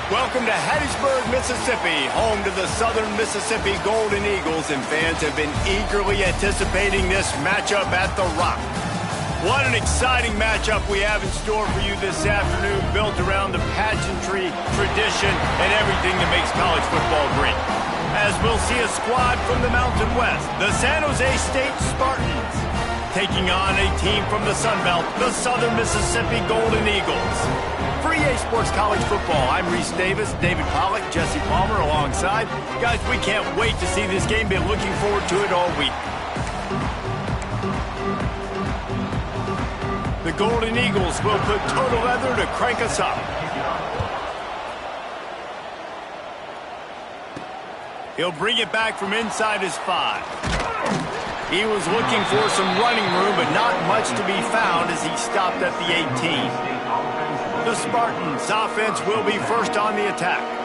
Welcome to Hattiesburg, Mississippi, home to the Southern Mississippi Golden Eagles, and fans have been eagerly anticipating this matchup at The Rock. What an exciting matchup we have in store for you this afternoon, built around the pageantry, tradition, and everything that makes college football great. As we'll see a squad from the Mountain West, the San Jose State Spartans, taking on a team from the Sun Belt, the Southern Mississippi Golden Eagles. For EA Sports College Football, I'm Reese Davis, David Pollack, Jesse Palmer alongside. Guys, we can't wait to see this game. Been looking forward to it all week. The Golden Eagles will put total leather to crank us up. He'll bring it back from inside his 5. He was looking for some running room, but not much to be found as he stopped at the 18. The Spartans' offense will be first on the attack.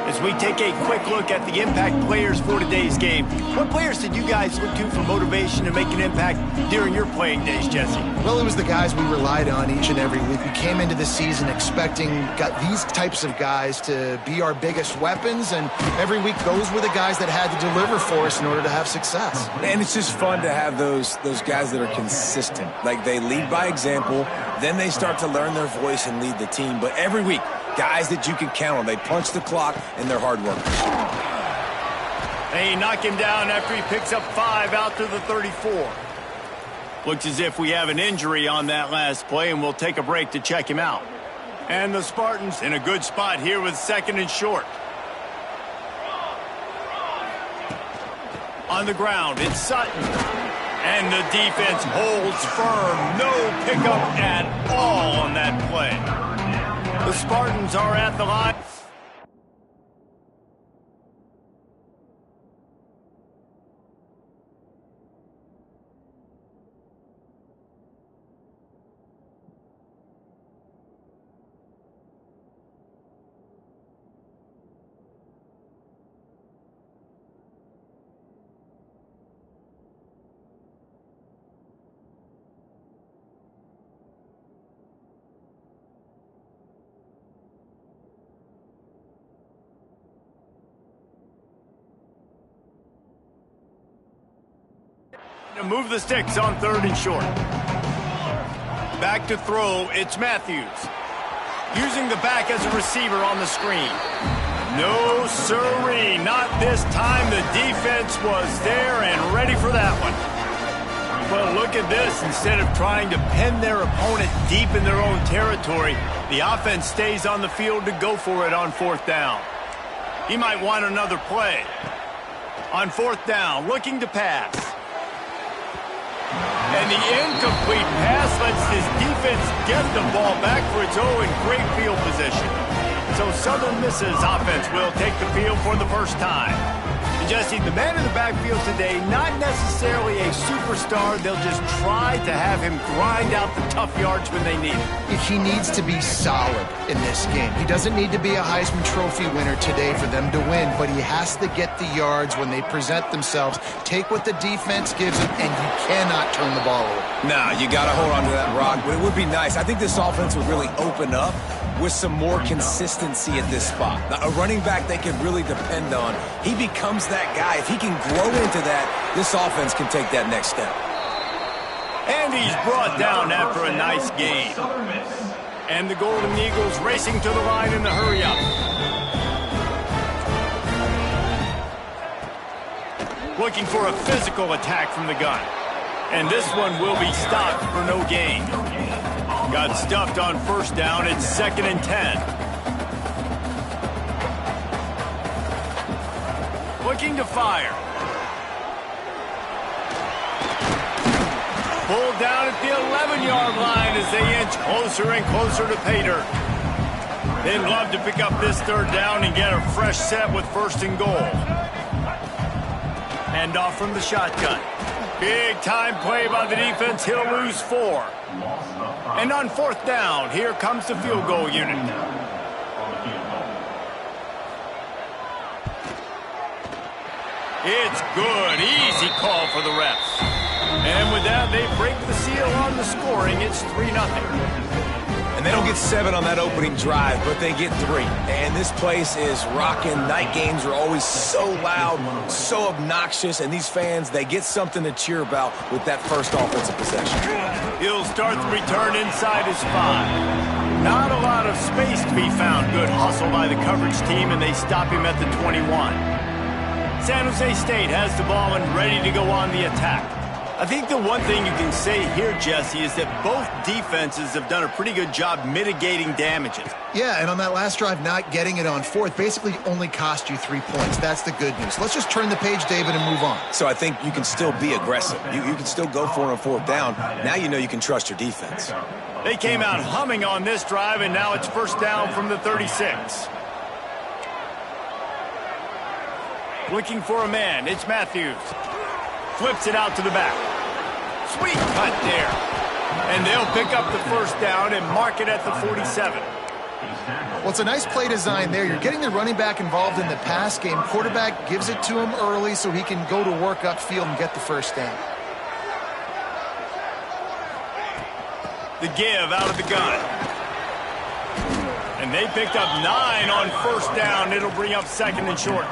As we take a quick look at the impact players for today's game, what players did you guys look to for motivation to make an impact during your playing days, Jesse? Well, it was the guys we relied on each and every week. We came into the season expecting these types of guys to be our biggest weapons, and every week those were the guys that had to deliver for us in order to have success. And it's just fun to have those guys that are consistent. Like, they lead by example, then they start to learn their voice and lead the team. But every week, guys that you can count on. They punch the clock, and they're hard workers. They knock him down after he picks up 5 out to the 34. Looks as if we have an injury on that last play, and we'll take a break to check him out. And the Spartans in a good spot here with 2nd and short. On the ground, it's Sutton. And the defense holds firm. No pickup at all on that play. The Spartans are at the line. To move the sticks on 3rd and short. Back to throw, it's Matthews. Using the back as a receiver on the screen. No siree, not this time. The defense was there and ready for that one. Well, look at this. Instead of trying to pin their opponent deep in their own territory, the offense stays on the field to go for it on 4th down. He might want another play. On 4th down, looking to pass. And the incomplete pass lets his defense get the ball back for its own in great field position. So Southern Miss's offense will take the field for the first time. And Jesse, the man in the backfield today, not necessarily a superstar. They'll just try to have him grind out the tough yards when they need it. He needs to be solid in this game. He doesn't need to be a Heisman Trophy winner today for them to win, but he has to get the yards when they present themselves. Take what the defense gives him, and you cannot turn the ball over. Nah, you got to hold on to that rock, but it would be nice. I think this offense would really open up with some more consistency at this spot. Now, a running back they can really depend on. He becomes that guy. If he can grow into that, this offense can take that next step. And he's brought down after a nice gain. And the Golden Eagles racing to the line in the hurry-up. Looking for a physical attack from the gun. And this one will be stopped for no gain. Got stuffed on 1st down. It's 2nd and 10. Looking to fire. Pulled down at the 11-yard line as they inch closer and closer to pay dirt. They'd love to pick up this 3rd down and get a fresh set with 1st and goal. Hand off from the shotgun. Big time play by the defense. He'll lose 4. And on 4th down, here comes the field goal unit. It's good. Easy call for the refs. And with that, they break the seal on the scoring. It's 3-0. And they don't get 7 on that opening drive, but they get 3. And this place is rocking. Night games are always so loud, so obnoxious, and these fans, they get something to cheer about with that first offensive possession. He'll start the return inside his 5. Not a lot of space to be found. Good hustle by the coverage team, and they stop him at the 21. San Jose State has the ball and ready to go on the attack. I think the one thing you can say here, Jesse, is that both defenses have done a pretty good job mitigating damages. Yeah, and on that last drive, not getting it on 4th basically only cost you 3 points. That's the good news. Let's just turn the page, David, and move on. So I think you can still be aggressive. You can still go for it on 4th down. Now you know you can trust your defense. They came out humming on this drive, and now it's first down from the 36. Looking for a man. It's Matthews. Flips it out to the back. Sweet cut there. And they'll pick up the first down and mark it at the 47. Well, it's a nice play design there. You're getting the running back involved in the pass game. Quarterback gives it to him early so he can go to work upfield and get the first down. The give out of the gun. And they picked up 9 on first down. It'll bring up 2nd and short.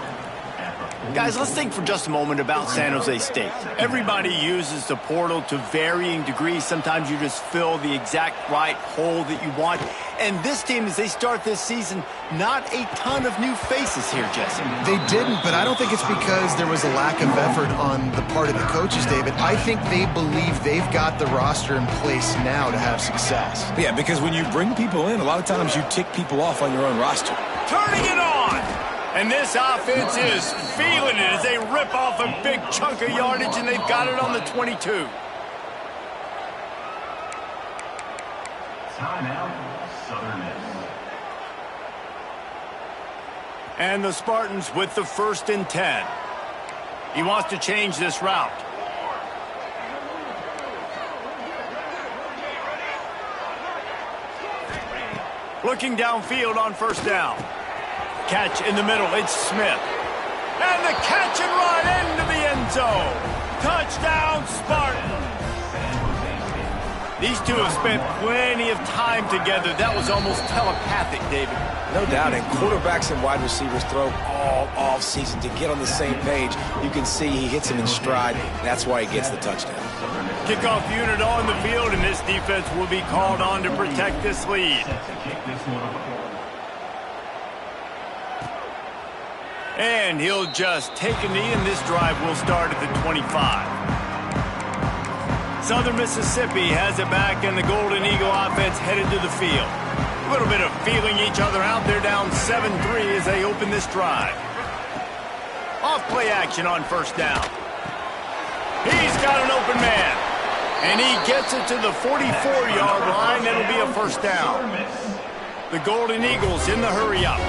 Guys, let's think for just a moment about San Jose State. Everybody uses the portal to varying degrees. Sometimes you just fill the exact right hole that you want. And this team, as they start this season, not a ton of new faces here, Jesse. They didn't, but I don't think it's because there was a lack of effort on the part of the coaches, David. I think they believe they've got the roster in place now to have success. Yeah, because when you bring people in, a lot of times you tick people off on your own roster. Turning it on! And this offense is feeling it as they rip off a big chunk of yardage, and they've got it on the 22. Timeout, Southern Miss. And the Spartans with the 1st and 10. He wants to change this route. Looking downfield on first down. Catch in the middle, it's Smith. And the catch and run into the end zone. Touchdown, Spartans. These two have spent plenty of time together. That was almost telepathic, David. No doubt, and quarterbacks and wide receivers throw all off-season to get on the same page. You can see he hits him in stride. That's why he gets the touchdown. Kickoff unit on the field, and this defense will be called on to protect this lead. And he'll just take a knee, and this drive will start at the 25. Southern Mississippi has it back, and the Golden Eagle offense headed to the field. A little bit of feeling each other out. They're down 7-3 as they open this drive. Off play action on first down. He's got an open man. And he gets it to the 44-yard line. That'll be a first down. The Golden Eagles in the hurry-up.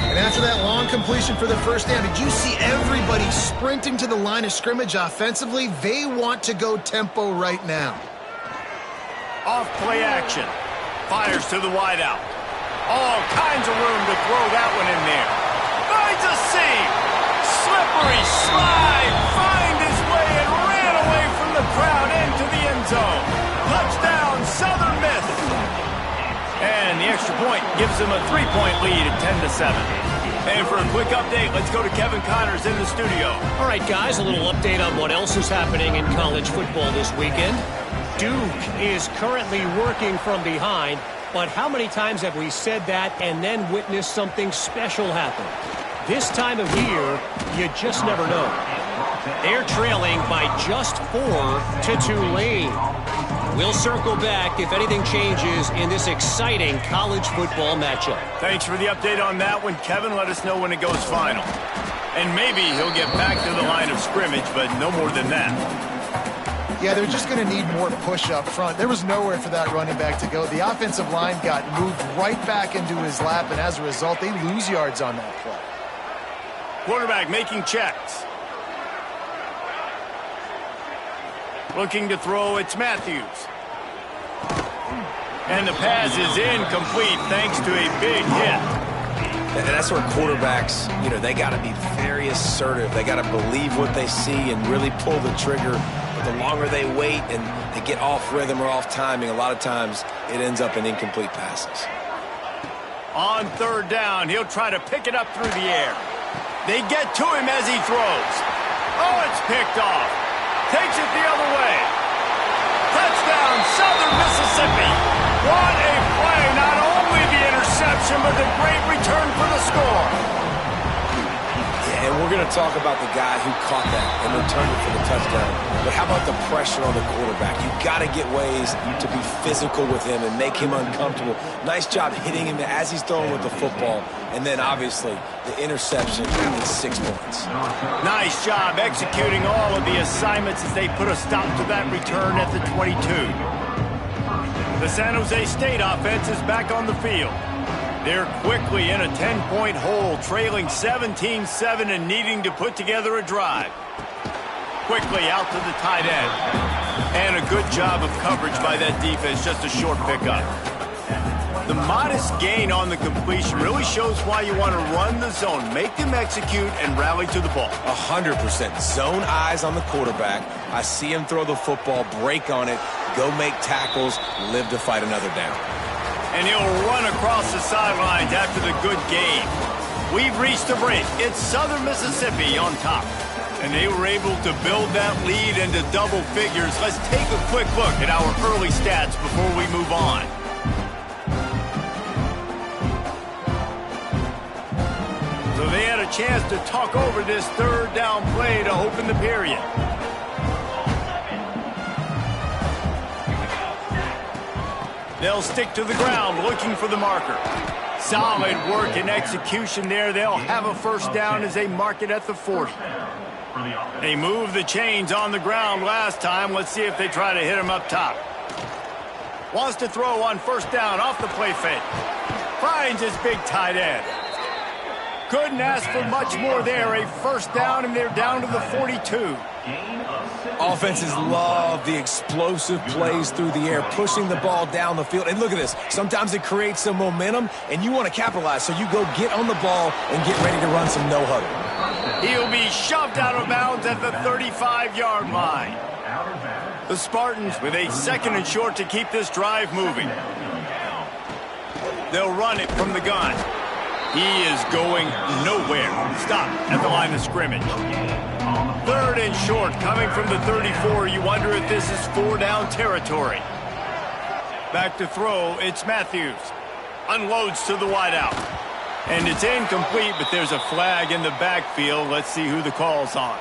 And after that long completion for the first down, did you see everybody sprinting to the line of scrimmage offensively? They want to go tempo right now. Off play action. Fires to the wideout. All kinds of room to throw that one in there. Finds a seam. Slippery slide. Find his way and ran away from the crowd into the end zone. Touchdown, Southern Miss. And the extra point gives them a 3-point lead at 10-7. And for a quick update, let's go to Kevin Connors in the studio. All right, guys, a little update on what else is happening in college football this weekend. Duke is currently working from behind, but how many times have we said that and then witnessed something special happen? This time of year, you just never know. They're trailing by just 4 to Tulane. We'll circle back if anything changes in this exciting college football matchup. Thanks for the update on that one, Kevin. Let us know when it goes final. And maybe he'll get back to the line of scrimmage, but no more than that. Yeah, they're just going to need more push up front. There was nowhere for that running back to go. The offensive line got moved right back into his lap, and as a result, they lose yards on that play. Quarterback making checks. Looking to throw, it's Matthews. And the pass is incomplete thanks to a big hit. And that's where quarterbacks, they got to be very assertive. They got to believe what they see and really pull the trigger. But the longer they wait and they get off rhythm or off timing, a lot of times it ends up in incomplete passes. On third down, he'll try to pick it up through the air. They get to him as he throws. Oh, it's picked off. Takes it the other way. Touchdown, Southern Mississippi. What a play. Not only the interception, but the great return for the score. Yeah, and we're going to talk about the guy who caught that and returned it for the touchdown. But how about the pressure on the quarterback? You've got to get ways to be physical with him and make him uncomfortable. Nice job hitting him as he's throwing with the football. And then, obviously, the interception is 6 points. Nice job executing all of the assignments as they put a stop to that return at the 22. The San Jose State offense is back on the field. They're quickly in a 10-point hole, trailing 17-7 and needing to put together a drive. Quickly out to the tight end. And a good job of coverage by that defense, just a short pickup. The modest gain on the completion really shows why you want to run the zone, make them execute, and rally to the ball. 100%. Zone eyes on the quarterback. I see him throw the football, break on it, go make tackles, live to fight another down. And he'll run across the sidelines after the good gain. We've reached the break. It's Southern Mississippi on top. And they were able to build that lead into double figures. Let's take a quick look at our early stats before we move on. So they had a chance to talk over this third down play to open the period. They'll stick to the ground looking for the marker. Solid work and execution there. They'll have a first down as they mark it at the 40. They moved the chains on the ground last time. Let's see if they try to hit him up top. Wants to throw on first down off the play fake. Finds his big tight end. Couldn't ask for much more there. A first down, and they're down to the 42. Offenses love the explosive plays through the air, pushing the ball down the field. And look at this. Sometimes it creates some momentum, and you want to capitalize. So you go get on the ball and get ready to run some no-huddle. He'll be shoved out of bounds at the 35-yard line. The Spartans with a second and short to keep this drive moving. They'll run it from the gun. He is going nowhere. Stop at the line of scrimmage. Third and short coming from the 34. You wonder if this is 4-down territory. Back to throw. It's Matthews. Unloads to the wideout. And it's incomplete, but there's a flag in the backfield. Let's see who the call's on.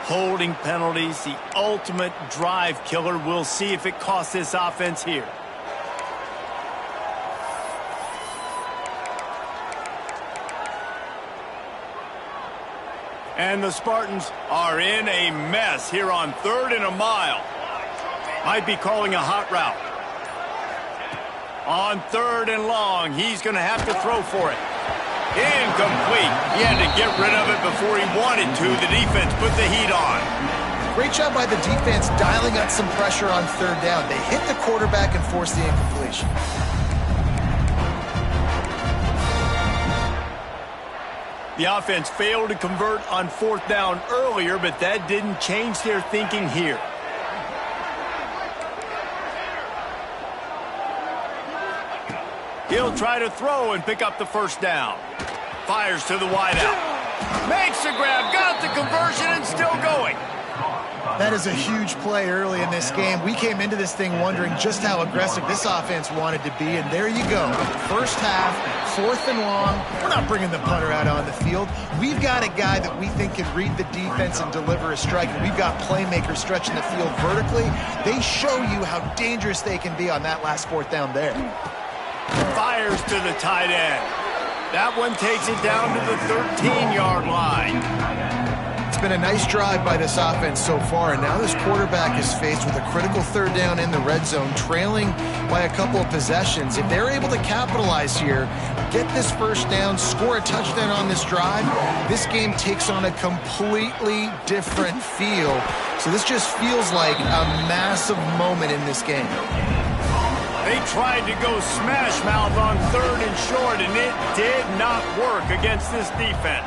Holding penalties, the ultimate drive killer. We'll see if it costs this offense here. And the Spartans are in a mess here on 3rd and a mile. Might be calling a hot route. On 3rd and long, he's going to have to throw for it. Incomplete. He had to get rid of it before he wanted to. The defense put the heat on. Great job by the defense dialing up some pressure on 3rd down. They hit the quarterback and forced the incompletion. The offense failed to convert on 4th down earlier, but that didn't change their thinking here. He'll try to throw and pick up the first down. Fires to the wideout. Makes the grab, got the conversion, and still going. That is a huge play early in this game. We came into this thing wondering just how aggressive this offense wanted to be, and there you go. First half, 4th and long. We're not bringing the punter out on the field. We've got a guy that we think can read the defense and deliver a strike, and we've got playmakers stretching the field vertically. They show you how dangerous they can be on that last 4th down there. Fires to the tight end. That one takes it down to the 13-yard line. It's been a nice drive by this offense so far, and now this quarterback is faced with a critical third down in the red zone, trailing by a couple of possessions. If they're able to capitalize here, get this first down, score a touchdown on this drive, this game takes on a completely different feel. So this just feels like a massive moment in this game. They tried to go smash mouth on 3rd and short, and it did not work against this defense.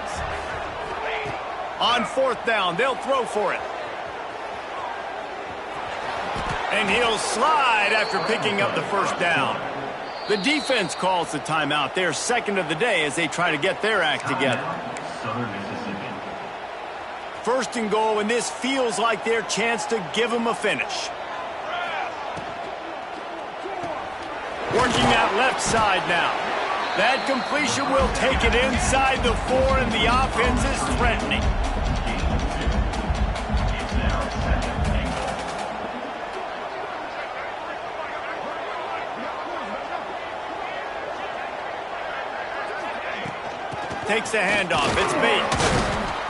On 4th down, they'll throw for it. And he'll slide after picking up the first down. The defense calls the timeout. Their second of the day as they try to get their act together. Southern Mississippi. 1st and goal, and this feels like their chance to give them a finish. Working that left side now. That completion will take it inside the 4, and the offense is threatening. It's now 2nd and goal. Takes the handoff. It's Bates.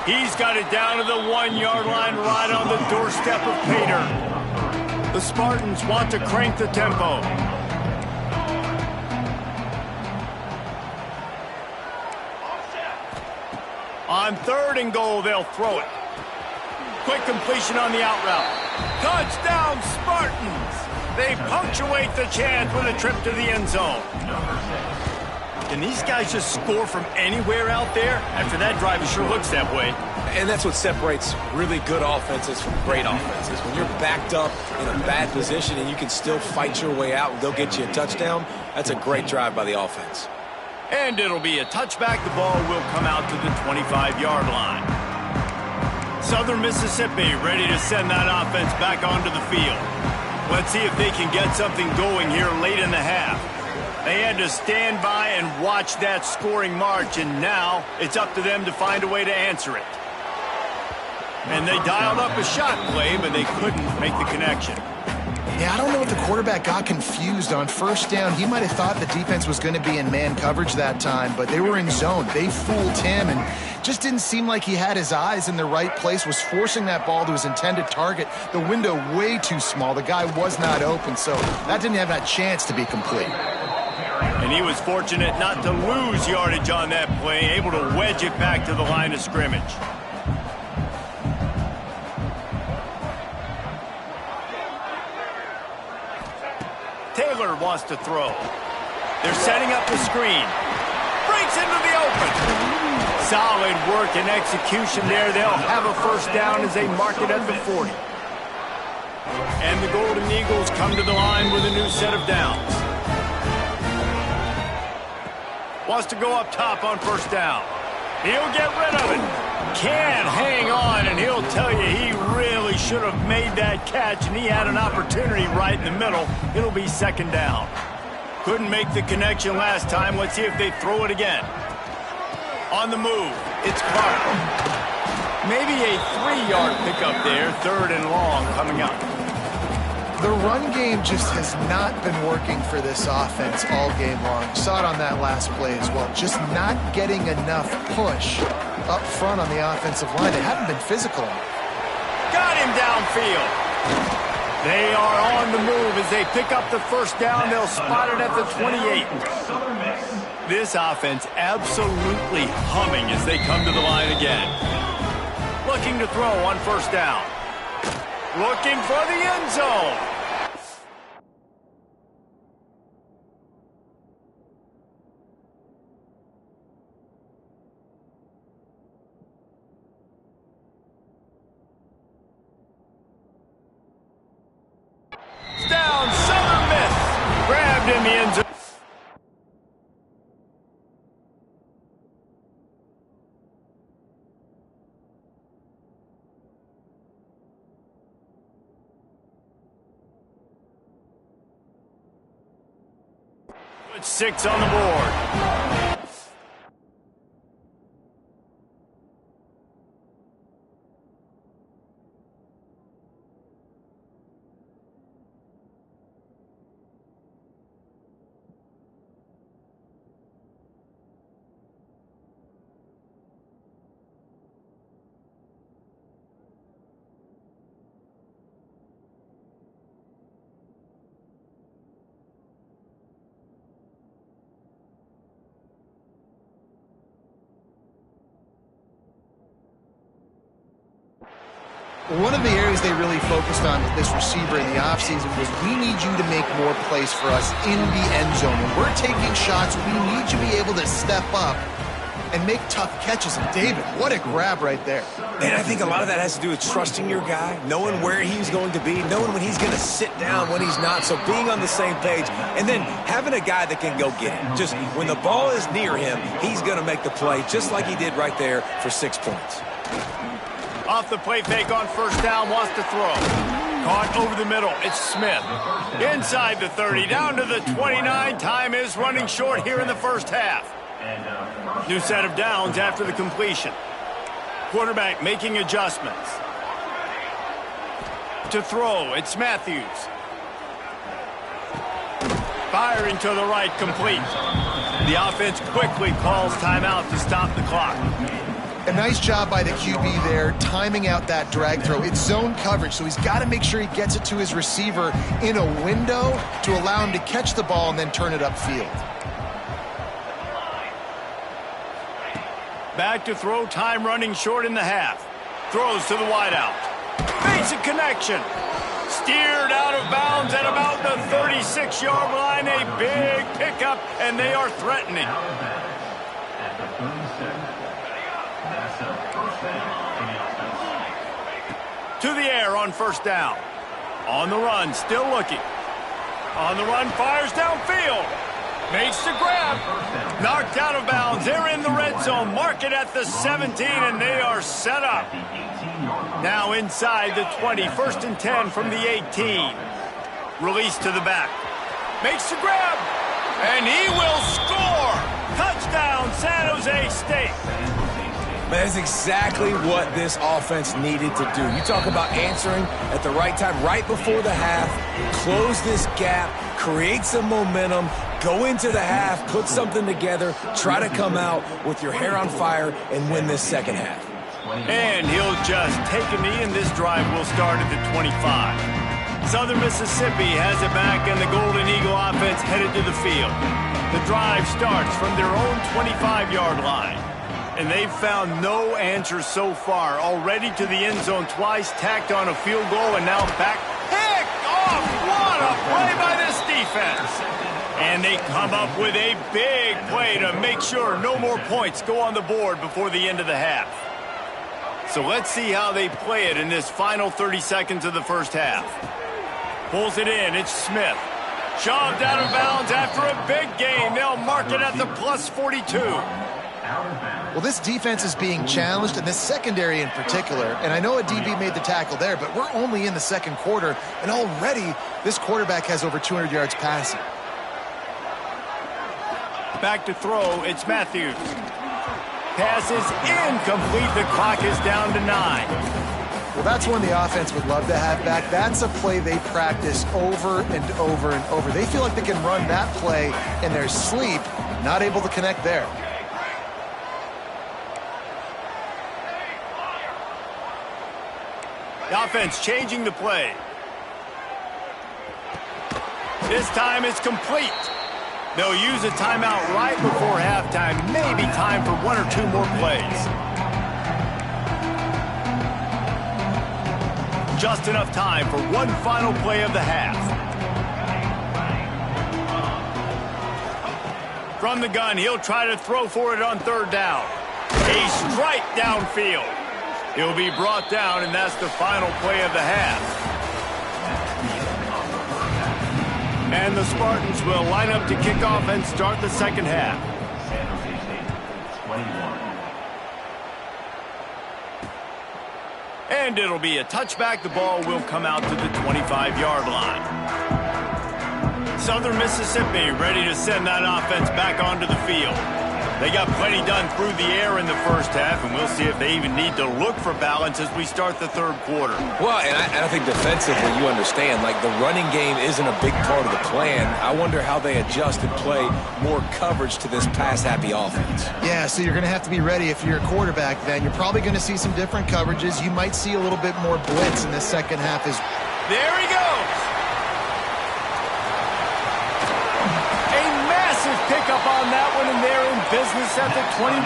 He's got it down to the 1-yard line right on the doorstep of Pater. The Spartans want to crank the tempo. On 3rd and goal, they'll throw it. Quick completion on the out route. Touchdown, Spartans! They punctuate the chance with a trip to the end zone. Can these guys just score from anywhere out there? After that drive, it sure looks that way. And that's what separates really good offenses from great offenses. When you're backed up in a bad position and you can still fight your way out and go get you a touchdown, that's a great drive by the offense. And it'll be a touchback. The ball will come out to the 25-yard line. Southern Mississippi ready to send that offense back onto the field. Let's see if they can get something going here late in the half. They had to stand by and watch that scoring march, and now it's up to them to find a way to answer it. And they dialed up a shot play, but they couldn't make the connection. Yeah, I don't know if the quarterback got confused on 1st down. He might have thought the defense was going to be in man coverage that time, but they were in zone. They fooled him and just didn't seem like he had his eyes in the right place, was forcing that ball to his intended target. The window way too small. The guy was not open, so that didn't have that chance to be complete. And he was fortunate not to lose yardage on that play, able to wedge it back to the line of scrimmage. Taylor wants to throw. They're setting up the screen. Breaks into the open. Solid work and execution there. They'll have a first down as they mark it at the 40. And the Golden Eagles come to the line with a new set of downs. Wants to go up top on 1st down. He'll get rid of it. Can hang on, and he'll tell you he really should have made that catch, and he had an opportunity right in the middle. It'll be 2nd down. Couldn't make the connection last time. Let's see if they throw it again. On the move, it's Clark. Maybe a 3-yard pickup there, 3rd and long coming up. The run game just has not been working for this offense all game long. Saw it on that last play as well. Just not getting enough push up front on the offensive line. They haven't been physical. Got him downfield. They are on the move as they pick up the first down. They'll spot it at the 28. This offense absolutely humming as they come to the line again. Looking to throw on 1st down. Looking for the end zone. It's down, Southern Miss. Grabbed in the end zone. With 6 on the board. One of the areas they really focused on with this receiver in the offseason was we need you to make more plays for us in the end zone. When we're taking shots, we need you to be able to step up and make tough catches. And David, what a grab right there. And I think a lot of that has to do with trusting your guy, knowing where he's going to be, knowing when he's going to sit down, when he's not. So being on the same page, and then having a guy that can go get it. Just when the ball is near him, he's going to make the play, just like he did right there for 6 points. Off the play fake on first down, wants to throw. Caught over the middle, it's Smith. Inside the 30, down to the 29. Time is running short here in the first half. New set of downs after the completion. Quarterback making adjustments. To throw, it's Matthews. Firing to the right, complete. The offense quickly calls timeout to stop the clock. A nice job by the QB there, timing out that drag throw. It's zone coverage, so he's got to make sure he gets it to his receiver in a window to allow him to catch the ball and then turn it upfield. Back to throw, time running short in the half. Throws to the wideout. Basic connection. Steered out of bounds at about the 36-yard line. A big pickup, and they are threatening. At the 37. That's a first down for the offense. To the air on first down. On the run, still looking. On the run, fires downfield. Makes the grab. Knocked out of bounds. They're in the red zone. Mark it at the 17, and they are set up. Now inside the 20. First and 10 from the 18. Release to the back. Makes the grab. And he will score. Touchdown, San Jose State. That's exactly what this offense needed to do. You talk about answering at the right time, right before the half, close this gap, create some momentum, go into the half, put something together, try to come out with your hair on fire and win this second half. And he'll just take a knee, and this drive will start at the 25. Southern Mississippi has it back, and the Golden Eagle offense headed to the field. The drive starts from their own 25-yard line. And they've found no answer so far. Already to the end zone twice, tacked on a field goal, and now back. Picked off! What a play by this defense! And they come up with a big play to make sure no more points go on the board before the end of the half. So let's see how they play it in this final 30 seconds of the first half. Pulls it in, it's Smith. Shoved out of bounds after a big gain. They'll mark it at the plus 42. Well, this defense is being challenged, and this secondary in particular. And I know a DB made the tackle there, but we're only in the second quarter, and already this quarterback has over 200 yards passing. Back to throw, it's Matthews. Pass is incomplete. The clock is down to 9. Well, that's one the offense would love to have back. That's a play they practice over and over and over. They feel like they can run that play in their sleep, not able to connect there. The offense changing the play. This time it's complete. They'll use a timeout right before halftime. Maybe time for one or two more plays. Just enough time for one final play of the half. From the gun, he'll try to throw for it on third down. A strike downfield. He'll be brought down, and that's the final play of the half. And the Spartans will line up to kick off and start the second half. San Jose State, 21. And it'll be a touchback. The ball will come out to the 25-yard line. Southern Mississippi ready to send that offense back onto the field. They got plenty done through the air in the first half, and we'll see if they even need to look for balance as we start the third quarter. Well, and I think defensively, you understand, like the running game isn't a big part of the plan. I wonder how they adjust and play more coverage to this pass-happy offense. Yeah, so you're going to have to be ready if you're a quarterback then. You're probably going to see some different coverages. You might see a little bit more blitz in the second half. There he goes! A massive pickup on on that one, and they're in business at the 21.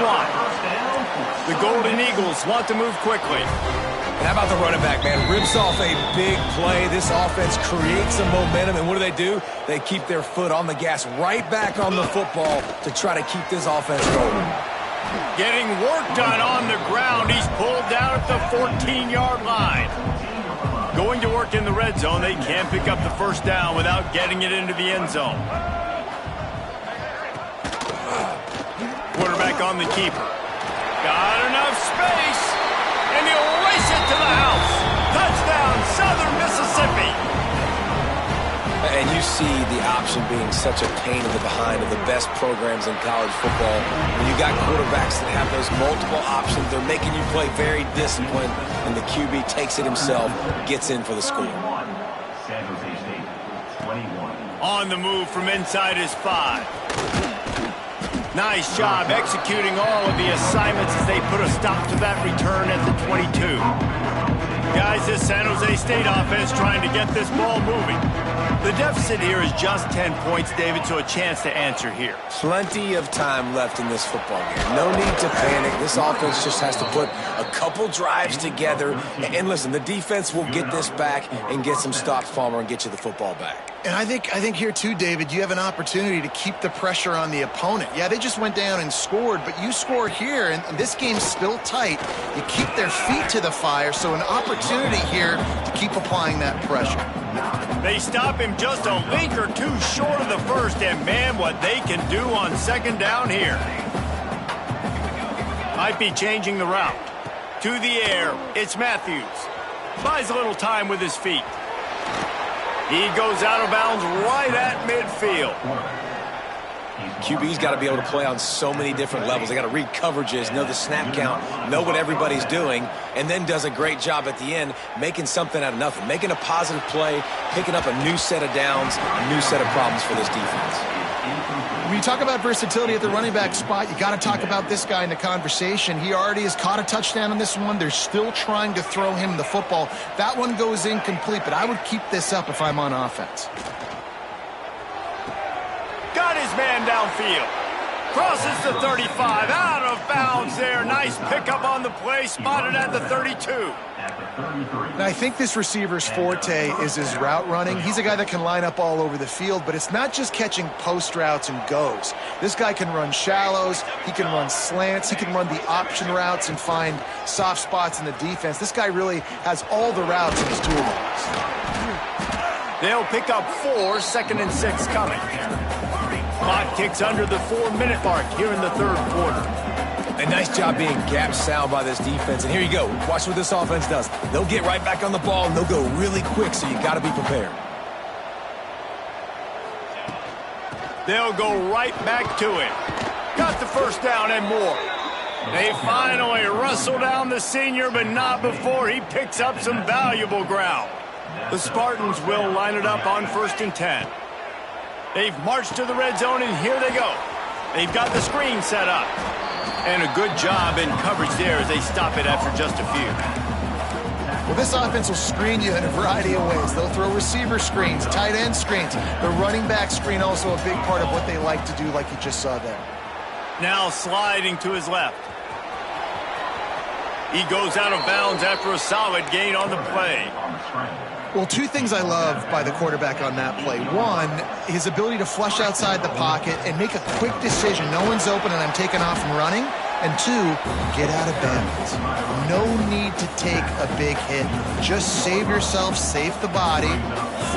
The Golden Eagles want to move quickly. And how about the running back, man? Rips off a big play. This offense creates some momentum, and what do? They keep their foot on the gas, right back on the football to try to keep this offense rolling. Getting work done on the ground. He's pulled down at the 14-yard line. Going to work in the red zone. They can't pick up the first down without getting it into the end zone. Quarterback on the keeper. Got enough space. And he'll race it to the house. Touchdown, Southern Mississippi. And you see the option being such a pain in the behind of the best programs in college football. When you got quarterbacks that have those multiple options, they're making you play very disciplined, and the QB takes it himself, gets in for the score. San Jose State, 21. On the move from inside his 5. Nice job executing all of the assignments as they put a stop to that return at the 22. Guys, this San Jose State offense trying to get this ball moving. The deficit here is just 10 points, David, so a chance to answer here. Plenty of time left in this football game. No need to panic. This offense just has to put a couple drives together. And listen, the defense will get this back and get some stops, Palmer, and get you the football back. And I think here too, David, you have an opportunity to keep the pressure on the opponent. Yeah, they just went down and scored, but you score here, and this game's still tight. You keep their feet to the fire, so an opportunity here to keep applying that pressure. They stop him just a link or two short of the first, and man, what they can do on second down here. Might be changing the route. To the air, it's Matthews. Buys a little time with his feet. He goes out of bounds right at midfield. QB's got to be able to play on so many different levels. They got to read coverages, know the snap count, know what everybody's doing, and then does a great job at the end making something out of nothing, making a positive play, picking up a new set of downs, a new set of problems for this defense. When you talk about versatility at the running back spot, you got to talk about this guy in the conversation. He already has caught a touchdown on this one. They're still trying to throw him the football. That one goes incomplete, but I would keep this up if I'm on offense. Got his man downfield. Crosses the 35. Out of bounds there. Nice pickup on the play. Spotted at the 32. Now, I think this receiver's forte is his route running. He's a guy that can line up all over the field, but it's not just catching post routes and goes. This guy can run shallows. He can run slants. He can run the option routes and find soft spots in the defense. This guy really has all the routes in his toolbox. They'll pick up 4, 2nd and 6 coming. Clock ticks under the 4-minute mark here in the third quarter. A nice job being gap sound by this defense. And here you go. Watch what this offense does. They'll get right back on the ball, and they'll go really quick, so you got to be prepared. They'll go right back to it. Got the first down and more. They finally wrestle down the senior, but not before he picks up some valuable ground. The Spartans will line it up on 1st and 10. They've marched to the red zone, and here they go. They've got the screen set up. And a good job in coverage there as they stop it after just a few. Well, this offense will screen you in a variety of ways. They'll throw receiver screens, tight end screens. The running back screen also a big part of what they like to do, like you just saw there. Now sliding to his left. He goes out of bounds after a solid gain on the play. Well, 2 things I love by the quarterback on that play. 1, his ability to flush outside the pocket and make a quick decision. No one's open and I'm taking off and running. And 2, get out of bounds. No need to take a big hit. Just save yourself, save the body.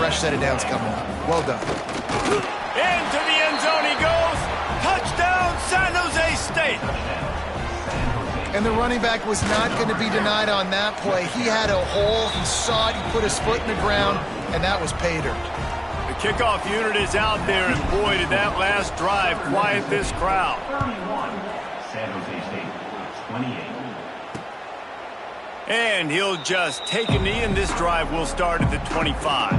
Fresh set of downs coming up. Well done. Into the end zone he goes. Touchdown, San Jose State. And the running back was not going to be denied on that play. He had a hole. He saw it. He put his foot in the ground, and that was pay dirt. The kickoff unit is out there, and boy, did that last drive quiet this crowd. 31. San Jose State, 28. And he'll just take a knee, and this drive will start at the 25.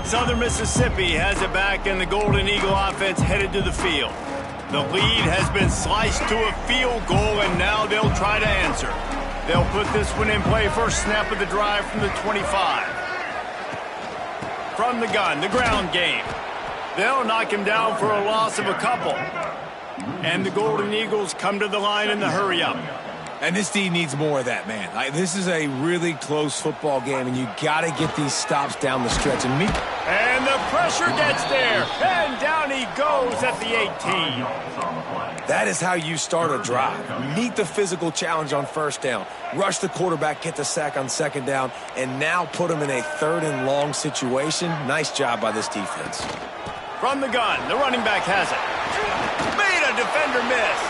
Southern Mississippi has it back, and the Golden Eagle offense headed to the field. The lead has been sliced to a field goal, and now they'll try to answer. They'll put this one in play. First snap of the drive from the 25. From the gun, the ground game. They'll knock him down for a loss of a couple. And the Golden Eagles come to the line in the hurry-up. And this D needs more of that, man. This is a really close football game, and you got to get these stops down the stretch. And the pressure gets there, and down he goes at the 18. That is how you start a drive. Meet the physical challenge on first down. Rush the quarterback, get the sack on second down, and now put him in a 3rd and long situation. Nice job by this defense. From the gun, the running back has it. Made a defender miss.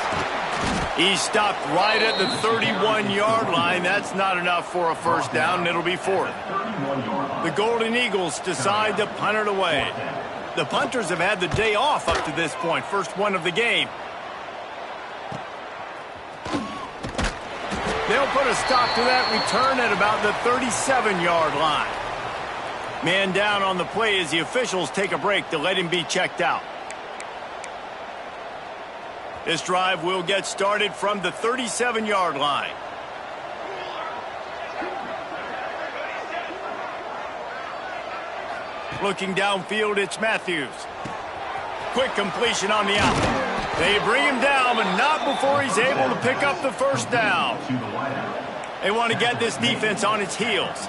He stopped right at the 31-yard line. That's not enough for a first down, and it'll be 4th. The Golden Eagles decide to punt it away. The punters have had the day off up to this point, first one of the game. They'll put a stop to that return at about the 37-yard line. Man down on the play as the officials take a break to let him be checked out. This drive will get started from the 37-yard line. Looking downfield, it's Matthews. Quick completion on the out. They bring him down, but not before he's able to pick up the first down. They want to get this defense on its heels.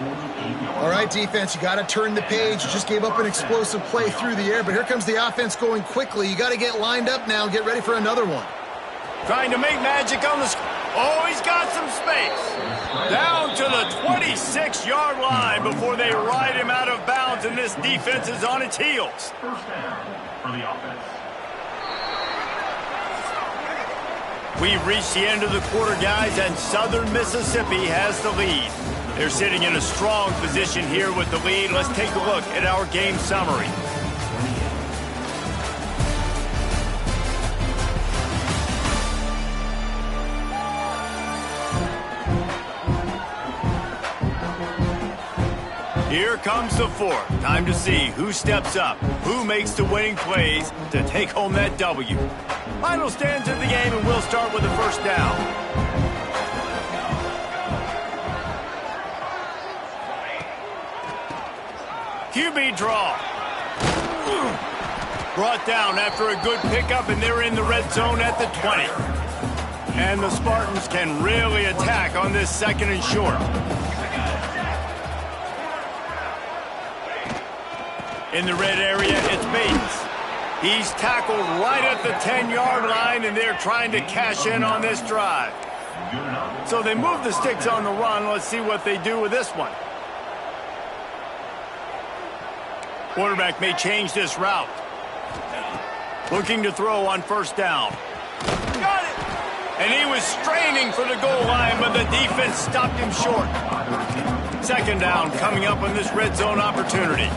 All right, defense, you got to turn the page. You just gave up an explosive play through the air, but here comes the offense going quickly. You got to get lined up now and get ready for another one. Trying to make magic on the... Oh, he's got some space. Down to the 26-yard line before they ride him out of bounds, and this defense is on its heels. First down for the offense. We've reached the end of the quarter, guys, and Southern Mississippi has the lead. They're sitting in a strong position here with the lead. Let's take a look at our game summary. Here comes the 4th. Time to see who steps up, who makes the winning plays to take home that W. Final stands of the game, and we'll start with the first down. QB draw. Brought down after a good pickup, and they're in the red zone at the 20. And the Spartans can really attack on this 2nd and short. In the red area, it's Bates. He's tackled right at the 10-yard line, and they're trying to cash in on this drive. So they move the sticks on the run. Let's see what they do with this one. Quarterback may change this route. Looking to throw on first down. Got it! And he was straining for the goal line, but the defense stopped him short. 2nd down coming up on this red zone opportunity.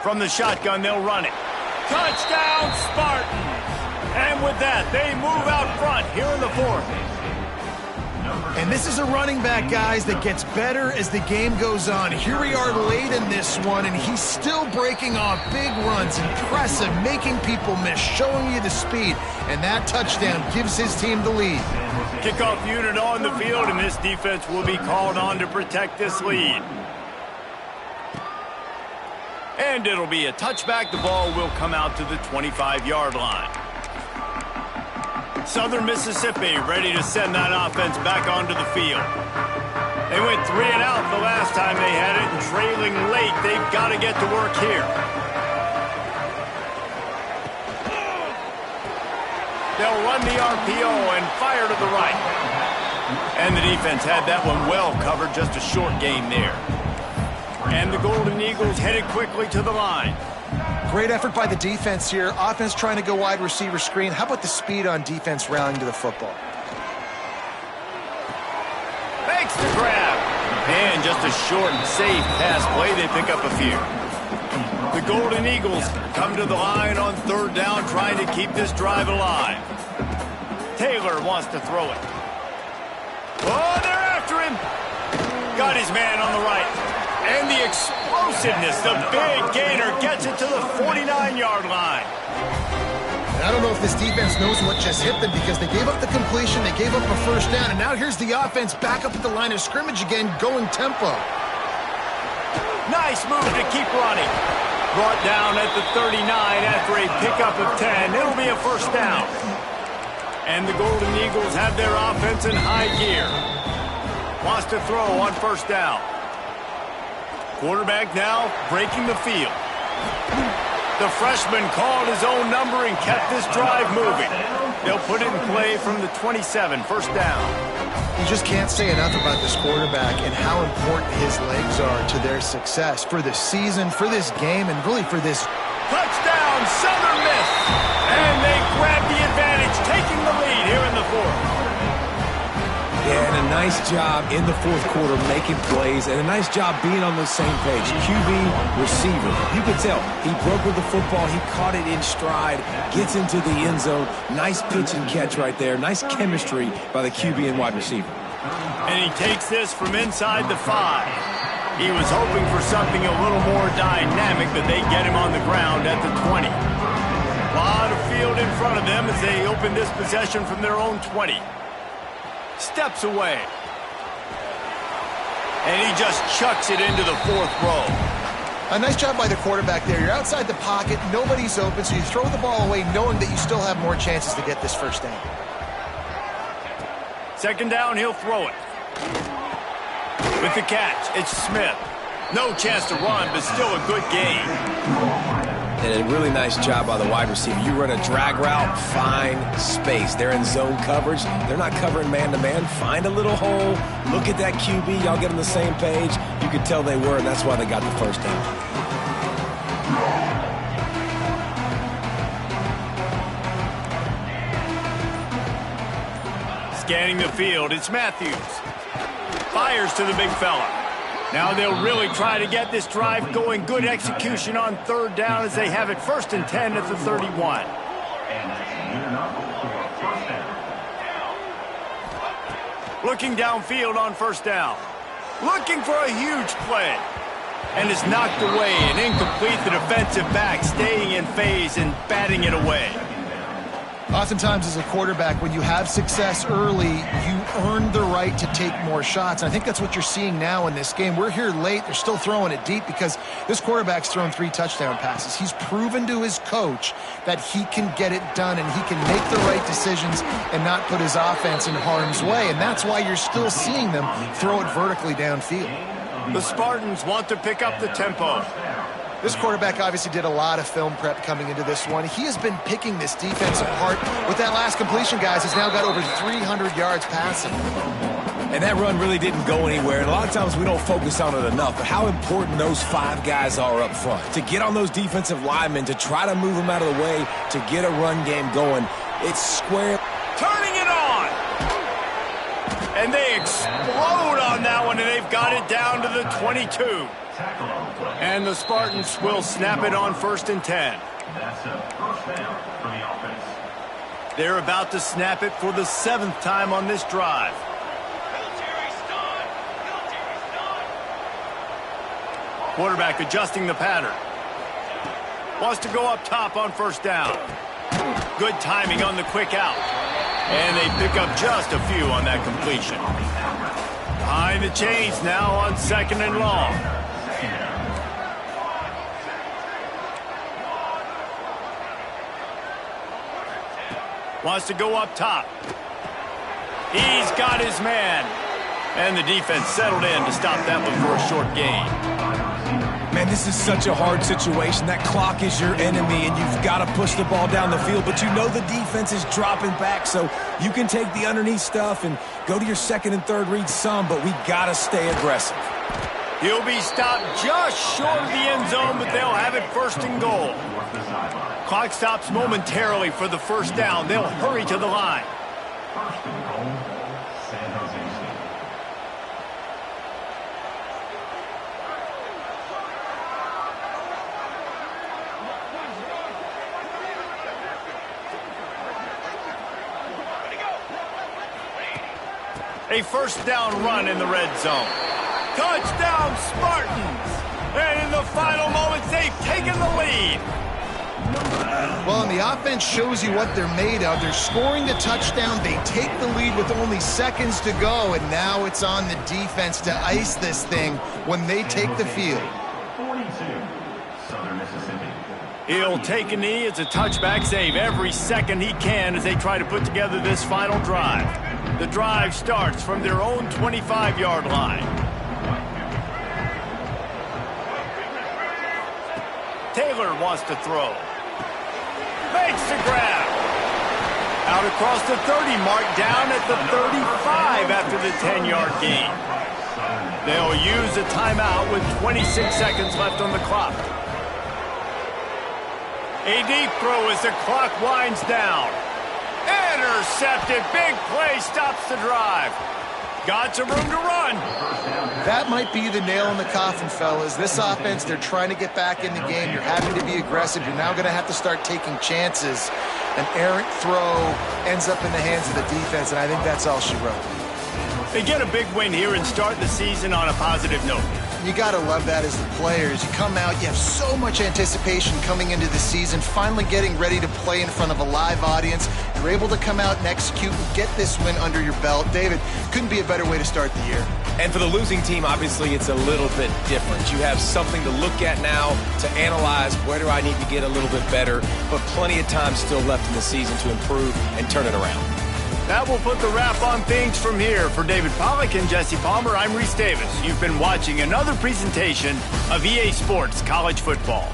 From the shotgun, they'll run it. Touchdown, Spartans! And with that, they move out front here in the 4th. And this is a running back, guys, that gets better as the game goes on. Here we are late in this one, and he's still breaking off big runs. Impressive, making people miss, showing you the speed. And that touchdown gives his team the lead. Kickoff unit on the field, and this defense will be called on to protect this lead. And it'll be a touchback. The ball will come out to the 25-yard line. Southern Mississippi ready to send that offense back onto the field. They went 3 and out the last time they had it, and trailing late, they've got to get to work here. They'll run the RPO and fire to the right. And the defense had that one well covered, just a short game there. And the Golden Eagles headed quickly to the line. Great effort by the defense here. Offense trying to go wide receiver screen. How about the speed on defense rallying to the football? Makes the grab. And just a short and safe pass play. They pick up a few. The Golden Eagles come to the line on 3rd down, trying to keep this drive alive. Taylor wants to throw it. Oh, they're after him. Got his man on the right. And the explosiveness, the big gainer gets it to the 49-yard line. I don't know if this defense knows what just hit them because they gave up the completion, they gave up a first down, and now here's the offense back up at the line of scrimmage again, going tempo. Nice move to keep running. Brought down at the 39 after a pickup of 10. It'll be a first down. And the Golden Eagles have their offense in high gear. Wants to throw on first down. Quarterback now breaking the field. The freshman called his own number and kept this drive moving. They'll put it in play from the 27, first down. You just can't say enough about this quarterback and how important his legs are to their success for the season, for this game, and really for this. Touchdown, Southern Miss. And they grab the advantage, taking the lead here in the fourth. Yeah, and a nice job in the fourth quarter making plays, and a nice job being on the same page. QB, receiver. You could tell he broke with the football. He caught it in stride, gets into the end zone. Nice pitch and catch right there. Nice chemistry by the QB and wide receiver. And he takes this from inside the 5. He was hoping for something a little more dynamic, but they get him on the ground at the 20. A lot of field in front of them as they open this possession from their own 20. Steps away. And he just chucks it into the fourth row. A nice job by the quarterback there. You're outside the pocket, nobody's open, so you throw the ball away knowing that you still have more chances to get this first down. Second down, he'll throw it. With the catch, it's Smith. No chance to run, but still a good gain. And a really nice job by the wide receiver. You run a drag route, find space. They're in zone coverage. They're not covering man-to-man. Find a little hole. Look at that QB. Y'all get on the same page. You could tell they were, and that's why they got the first down. Scanning the field, it's Matthews. Fires to the big fella. Now they'll really try to get this drive going. Good execution on third down as they have it first and 10 at the 31. Looking downfield on first down. Looking for a huge play. And it's knocked away and incomplete. The defensive back staying in phase and batting it away. Oftentimes as a quarterback, when you have success early, you earn the right to take more shots. And I think that's what you're seeing now in this game. We're here late. They're still throwing it deep because this quarterback's thrown 3 touchdown passes. He's proven to his coach that he can get it done and he can make the right decisions and not put his offense in harm's way. And that's why you're still seeing them throw it vertically downfield. The Spartans want to pick up the tempo. This quarterback obviously did a lot of film prep coming into this one. He has been picking this defense apart. With that last completion, guys, he's now got over 300 yards passing. And that run really didn't go anywhere. And a lot of times we don't focus on it enough, but how important those 5 guys are up front. To get on those defensive linemen, to try to move them out of the way, to get a run game going. It's square. Turning it on. And they explode on that one, and they've got it down to the 22. And the Spartans will snap it on first and 10. That's a first down for the offense. They're about to snap it for the 7th time on this drive. Quarterback adjusting the pattern. Wants to go up top on first down. Good timing on the quick out. And they pick up just a few on that completion. Behind the chains now on second and long. Wants to go up top. He's got his man. And the defense settled in to stop that one for a short gain. Man, this is such a hard situation. That clock is your enemy, and you've got to push the ball down the field. But you know the defense is dropping back, so you can take the underneath stuff and go to your second and third read some, but we got to stay aggressive. He'll be stopped just short of the end zone, but they'll have it first and goal. Clock stops momentarily for the first down. They'll hurry to the line. First and goal, San Jose State. A first down run in the red zone. Touchdown, Spartans! And in the final moments, they've taken the lead. Well, and the offense shows you what they're made of. They're scoring the touchdown. They take the lead with only seconds to go, and now it's on the defense to ice this thing when they take the field. 42, Southern Mississippi. He'll take a knee. It's a touchback save every second he can as they try to put together this final drive. The drive starts from their own 25-yard line. Taylor wants to throw. Makes the grab. Out across the 30 mark, down at the 35 after the 10-yard gain. They'll use a timeout with 26 seconds left on the clock. A deep throw as the clock winds down. Intercepted. Big play stops the drive. Got some room to run. That might be the nail in the coffin, fellas. This offense, they're trying to get back in the game. You're having to be aggressive. You're now going to have to start taking chances. An errant throw ends up in the hands of the defense, and I think that's all she wrote. They get a big win here and start the season on a positive note. You got to love that as the players. You come out, you have so much anticipation coming into the season, finally getting ready to play in front of a live audience. You're able to come out and execute and get this win under your belt. David, couldn't be a better way to start the year. And for the losing team, obviously, it's a little bit different. You have something to look at now to analyze where do I need to get a little bit better, but plenty of time still left in the season to improve and turn it around. That will put the wrap on things from here. For David Pollack and Jesse Palmer, I'm Reese Davis. You've been watching another presentation of EA Sports College Football.